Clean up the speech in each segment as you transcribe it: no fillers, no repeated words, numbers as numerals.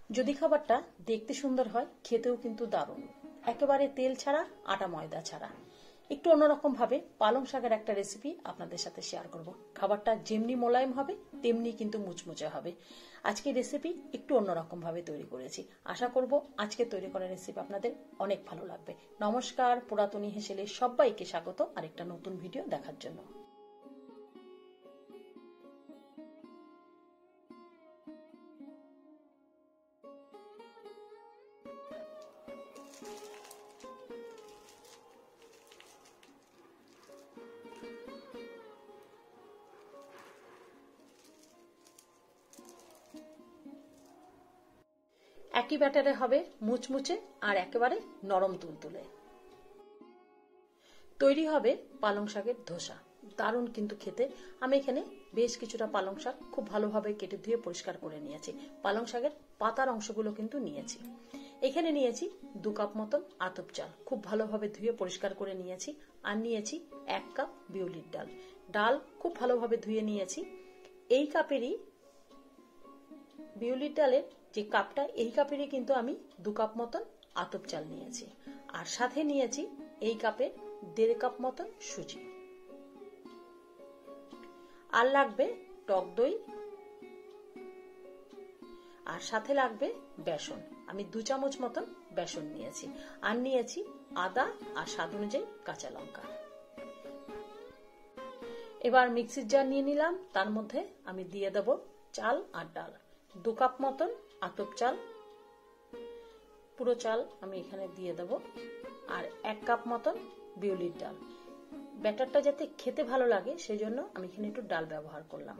যদি খাবারটা দেখতে সুন্দর হয় খেতেও কিন্তু দারুণ। একেবারে তেল ছাড়া, আটা ময়দা ছাড়া। একটু অন্যরকম ভাবে পালং শাকের একটা রেসিপি আপনাদের সাথে শেয়ার করব। খাবারটা যেমনি মোলায়েম হবে তেমনি কিন্তু মুচমুচে হবে। আজকে রেসিপি একটু অন্যরকম ভাবে তৈরি করেছি। আশা করব আজকে তৈরি করা রেসিপি আপনাদের অনেক ভালো লাগবে। নমস্কার, পুরাতনী হেসেলে সবাইকে স্বাগত আরেকটা নতুন ভিডিও দেখার জন্য। একই ব্যাটারে হবে মুচমুচে আর একেবারে নরম তুলতুলে। তৈরি হবে পালং শাকের ধোসা। দারুণ কিন্তু খেতে। আমি এখানে বেশ কিছুটা পালং শাক খুব ভালোভাবে কেটে ধুয়ে পরিষ্কার করে নিয়েছি। পালং শাকের পাতার অংশগুলো কিন্তু নিয়েছি। এখানে নিয়েছি 2 কাপ মতন আতপ চাল, খুব ভালোভাবে ধুয়ে পরিষ্কার করে নিয়েছি। আর নিয়েছি 1 কাপ বিউলির ডাল। ডাল খুব ভালোভাবে ধুয়ে নিয়েছি। এই কাপেরই বিউলির ডালের যে কাপটা, এই কাপেরই কিন্তু আমি 2 কাপ মতন আতপ চাল নিয়েছি। আর সাথে নিয়েছি এই কাপে 1.5 কাপ মতন সুজি। আর লাগবে টক দই, আর সাথে লাগবে বেসন। আমি 2 চামচ মতন বেসন নিয়েছি। আর নিয়েছি আদা আর স্বাদ অনুযায়ী কাঁচা লঙ্কা। এবার মিক্সির জার নিয়ে নিলাম। তার মধ্যে আমি দিয়ে দেব চাল আর ডাল। 2 কাপ মতন আতপ চাল, পুরো চাল আমি এখানে দিয়ে দেব। আর 1 কাপ মতন বিউলির ডাল। ব্যাটারটা যাতে খেতে ভালো লাগে সেই জন্য আমি এখানে একটু ডাল ব্যবহার করলাম।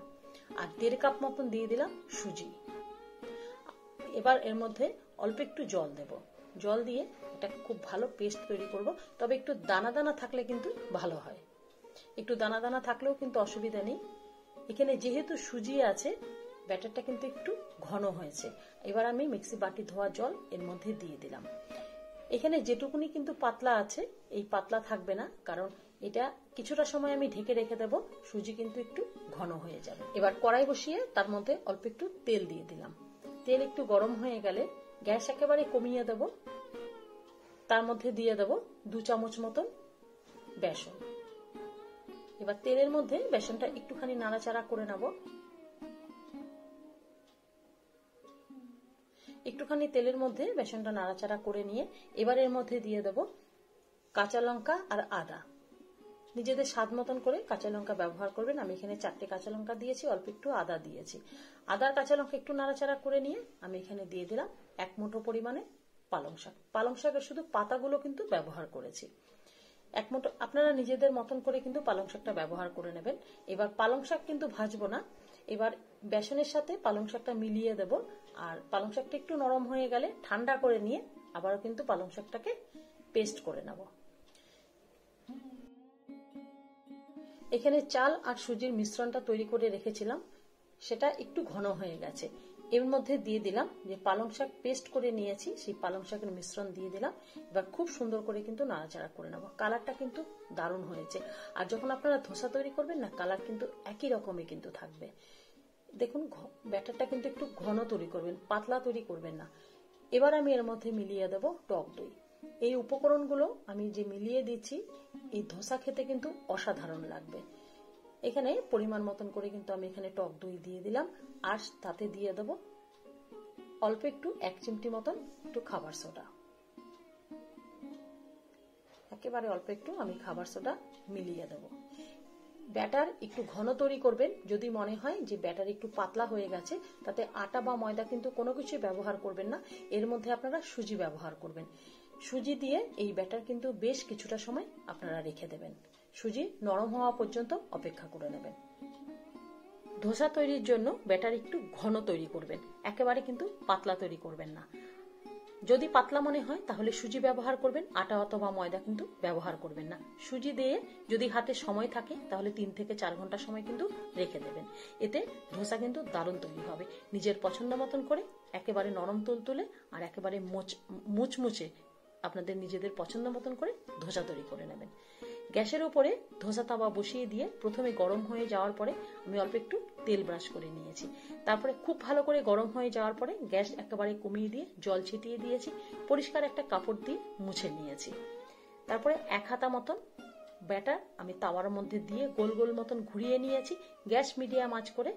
আর 1.5 কাপ মতন দিয়ে দিলাম সুজি। এবার এর মধ্যে অল্প একটু জল দেব। জল দিয়ে এটা খুব ভালো পেস্ট তৈরি করব। তবে একটু দানা দানা থাকলে কিন্তু ভালো হয়। একটু দানা দানা থাকলেও কিন্তু অসুবিধা নেই। এখানে যেহেতু সুজি আছে, ব্যাটারটা কিন্তু একটু ঘন হয়েছে। এবার আমি মিক্সি বাটি ধোয়া জল এর মধ্যে দিয়ে দিলাম। এখানে যেটুকুনি কিন্তু পাতলা আছে, এই পাতলা থাকবে না, কারণ এটা কিছুটা সময় আমি ঢেকে রেখে দেব। সুজি কিন্তু একটু ঘন হয়ে যাবে। এবার কড়াই বসিয়ে তার মধ্যে অল্প একটু তেল দিয়ে দিলাম। তেল একটু গরম হয়ে গেলে গ্যাস একেবারে কমিয়ে দেব। তার মধ্যে দিয়ে দেব 2 চামচ মতন বেসন। এবার তেলের মধ্যে বেসনটা একটুখানি নাড়াচাড়া করে নেব। একটুখানি তেলের মধ্যে বেসনটা নাড়াচাড়া করে নিয়ে এবার এর মধ্যে দিয়ে দেব কাঁচা লঙ্কা আর আদা। নিজেদের স্বাদ মতন করে কাঁচা লঙ্কা ব্যবহার করবেন। আমি এখানে 4টে কাঁচা লঙ্কা দিয়েছি, অল্প একটু আদা দিয়েছি। আদার কাঁচা লঙ্কা একটু নাড়াচাড়া করে নিয়ে আমি এখানে দিয়ে দিলাম 1 মুঠো পরিমাণে পালং শাক। পালং শাকের শুধু পাতাগুলো কিন্তু ব্যবহার করেছি। 1 মুঠো আপনারা নিজেদের মতন করে কিন্তু পালং শাকটা ব্যবহার করে নেবেন। এবার পালং শাক কিন্তু ভাজবো না। এবার বেসনের সাথে পালং শাকটা মিলিয়ে দেব। আর পালং শাকটা একটু নরম হয়ে গেলে ঠান্ডা করে নিয়ে আবারও কিন্তু পালং শাকটাকে পেস্ট করে নেব। এখানে চাল আর সুজির মিশ্রণটা তৈরি করে রেখেছিলাম, সেটা একটু ঘন হয়ে গেছে। এর মধ্যে দিয়ে দিলাম যে পালং শাক পেস্ট করে নিয়েছি, সেই পালং শাকের মিশ্রণ দিয়ে দিলাম। এবার খুব সুন্দর করে কিন্তু নাড়াচাড়া করে নেব। কালারটা কিন্তু দারুণ হয়েছে। আর যখন আপনারা ধোসা তৈরি করবেন না, কালার কিন্তু একই রকমই কিন্তু থাকবে। দেখুন, ব্যাটারটা কিন্তু একটু ঘন তৈরি করবেন, পাতলা তৈরি করবেন না। এবার আমি এর মধ্যে মিলিয়ে দেব টক দই। এই উপকরণগুলো আমি যে মিলিয়ে দিচ্ছি, এই ধোসা খেতে কিন্তু অসাধারণ লাগবে। এখানে পরিমাণ মতন করে কিন্তু আমি এখানে টক দই দিয়ে দিলাম। আর তাতে দিয়ে দেব অল্প একটু 1 চিমটি মতন একটু খাবার সোডা। একেবারে অল্প একটু আমি খাবার সোডা মিলিয়ে দেব। ব্যাটার একটু ঘন তৈরি করবেন। যদি মনে হয় যে ব্যাটার একটু পাতলা হয়ে গেছে, তাতে আটা বা ময়দা কিন্তু কোনো কিছু ব্যবহার করবেন না। এর মধ্যে আপনারা সুজি ব্যবহার করবেন। সুজি দিয়ে এই ব্যাটার কিন্তু বেশ কিছুটা সময় আপনারা রেখে দেবেন। সুজি নরম হওয়া পর্যন্ত অপেক্ষা করে নেবেন। ধোসা তৈরির জন্য ব্যাটার একটু ঘন তৈরি করবেন, একেবারে কিন্তু পাতলা তৈরি করবেন না। যদি পাতলা মনে হয় তাহলে সুজি ব্যবহার করবেন, আটা অথবা ময়দা কিন্তু ব্যবহার করবেন না। সুজি দিয়ে যদি হাতে সময় থাকে তাহলে 3 থেকে 4 ঘন্টা সময় কিন্তু রেখে দেবেন। এতে ধোসা কিন্তু দারুণ তৈরি হবে। নিজের পছন্দ মতন করে একেবারে নরম তুলতুলে আর একেবারে মুচমুচে আপনাদের নিজেদের পছন্দ মতন করে ধোসা তৈরি করে নেবেন। গ্যাসের উপরে ধোসা তাওয়া বসিয়ে দিয়ে প্রথমে গরম হয়ে যাওয়ার পরে আমি অল্প একটু তেল ব্রাশ করে নিয়েছি। তারপরে খুব ভালো করে গরম হয়ে যাওয়ার পরে গ্যাস একেবারে কমিয়ে দিয়ে জল ছিটিয়ে দিয়েছি, পরিষ্কার একটা কাপড় দিয়ে মুছে নিয়েছি। তারপরে 1 হাতা মতন ব্যাটার আমি তাওয়ার মধ্যে দিয়ে গোল গোল মতন ঘুরিয়ে নিয়েছি। গ্যাস মিডিয়াম আঁচ করে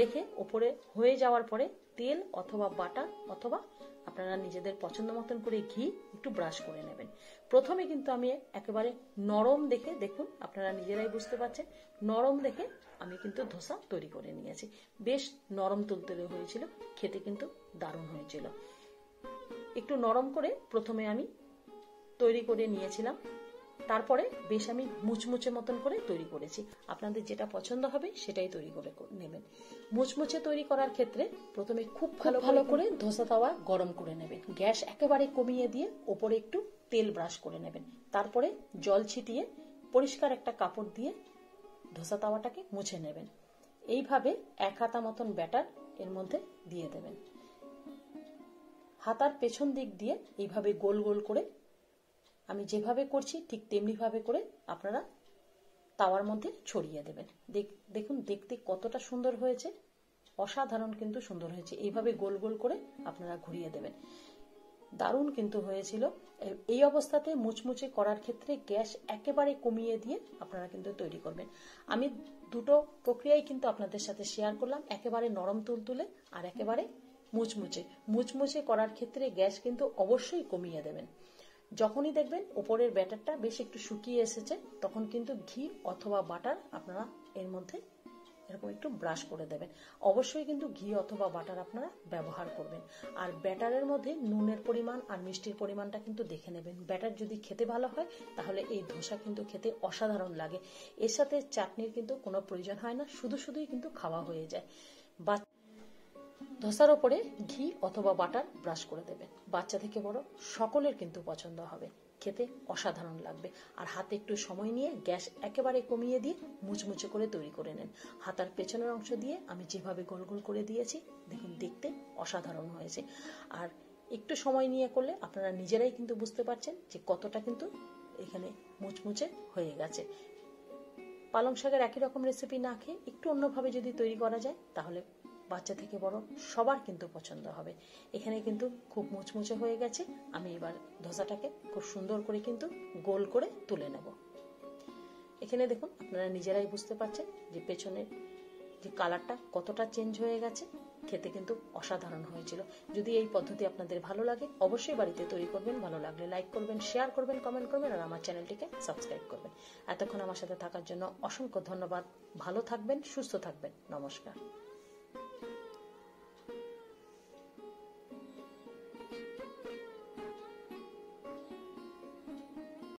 রেখে ওপরে হয়ে যাওয়ার পরে তেল অথবা বাটার অথবা আপনারা নিজেদের পছন্দ মতন করে ঘি একটু ব্রাশ করে নেবেন। প্রথমে কিন্তু আমি একেবারে নরম দেখে, দেখুন আপনারা নিজেরাই বুঝতে পারছেন, নরম দেখে আমি কিন্তু ধোসা তৈরি করে নিয়েছি। বেশ নরম তুলতুলে হয়েছিল, খেতে কিন্তু দারুণ হয়েছিল। একটু নরম করে প্রথমে আমি তৈরি করে নিয়েছিলাম, তারপরে বেশ আমি মুচমুচে মতন করে তৈরি করেছি। আপনাদের যেটা পছন্দ হবে সেটাই তৈরি করে নেবেন। মুচমুচে তৈরি করার ক্ষেত্রে প্রথমে খুব ভালো করে ধোসা তাওয়া গরম করে নেবেন। গ্যাস একেবারে কমিয়ে দিয়ে ওপরে একটু তেল ব্রাশ করে নেবেন। তারপরে জল ছিটিয়ে পরিষ্কার একটা কাপড় দিয়ে ধোসা তাওয়াটাকে মুছে নেবেন। এইভাবে 1 হাতা মতন ব্যাটার এর মধ্যে দিয়ে দেবেন। হাতার পেছন দিক দিয়ে এইভাবে গোল গোল করে আমি যেভাবে করছি ঠিক তেমনি ভাবে করে আপনারা তাওয়ার মধ্যে ছড়িয়ে দেবেন। দেখুন দেখতে কতটা সুন্দর হয়েছে, অসাধারণ কিন্তু সুন্দর হয়েছে। এইভাবে গোল গোল করে আপনারা ঘুরিয়ে দেবেন। দারুণ কিন্তু হয়েছিল। এই অবস্থাতে মুচমুচে করার ক্ষেত্রে গ্যাস একেবারে কমিয়ে দিয়ে আপনারা কিন্তু তৈরি করবেন। আমি দুটো প্রক্রিয়াই কিন্তু আপনাদের সাথে শেয়ার করলাম, একেবারে নরম তুলতুলে আর একেবারে মুচমুচে। মুচমুচে করার ক্ষেত্রে গ্যাস কিন্তু অবশ্যই কমিয়ে দেবেন। যখনই দেখবেন উপরের ব্যাটারটা বেশ একটু শুকিয়ে এসেছে তখন কিন্তু ঘি অথবা বাটার আপনারা এর মধ্যে এরকম একটু ব্রাশ করে দেবেন। অবশ্যই কিন্তু ঘি অথবা বাটার আপনারা ব্যবহার করবেন। আর ব্যাটারের মধ্যে নুনের পরিমাণ আর মিষ্টির পরিমাণটা কিন্তু দেখে নেবেন। ব্যাটার যদি খেতে ভালো হয় তাহলে এই ধোসা কিন্তু খেতে অসাধারণ লাগে। এর সাথে চাটনির কিন্তু কোনো প্রয়োজন হয় না, শুধুই কিন্তু খাওয়া হয়ে যায়। ধোসার ওপরে ঘি অথবা বাটার ব্রাশ করে দেবেন। বাচ্চা থেকে বড় সকলের কিন্তু পছন্দ হবে, খেতে অসাধারণ লাগবে। আর হাতে একটু সময় নিয়ে গ্যাস একেবারে কমিয়ে দিয়ে মুচমুচে করে তৈরি করে নেন। হাতার পেছনের অংশ দিয়ে আমি যেভাবে গোল গোল করে দিয়েছি দেখুন দেখতে অসাধারণ হয়েছে। আর একটু সময় নিয়ে করলে আপনারা নিজেরাই কিন্তু বুঝতে পারছেন যে কতটা কিন্তু এখানে মুচমুচে হয়ে গেছে। পালং শাকের একই রকম রেসিপি না খেয়ে একটু অন্যভাবে যদি তৈরি করা যায় তাহলে বাচ্চা থেকে বড় সবার কিন্তু পছন্দ হবে। এখানে কিন্তু খুব মুচমুচে হয়ে গেছে। আমি এবার ধোসাটাকে খুব সুন্দর করে কিন্তু গোল করে তুলে নেব। এখানে দেখুন আপনারা নিজেরাই বুঝতে পারছেন যে পেছনের যে কালারটা কতটা চেঞ্জ হয়ে গেছে, খেতে কিন্তু অসাধারণ হয়েছিল। যদি এই পদ্ধতি আপনাদের ভালো লাগে অবশ্যই বাড়িতে তৈরি করবেন। ভালো লাগলে লাইক করবেন, শেয়ার করবেন, কমেন্ট করবেন আর আমার চ্যানেলটিকে সাবস্ক্রাইব করবেন। এতক্ষণ আমার সাথে থাকার জন্য অসংখ্য ধন্যবাদ। ভালো থাকবেন, সুস্থ থাকবেন। নমস্কার।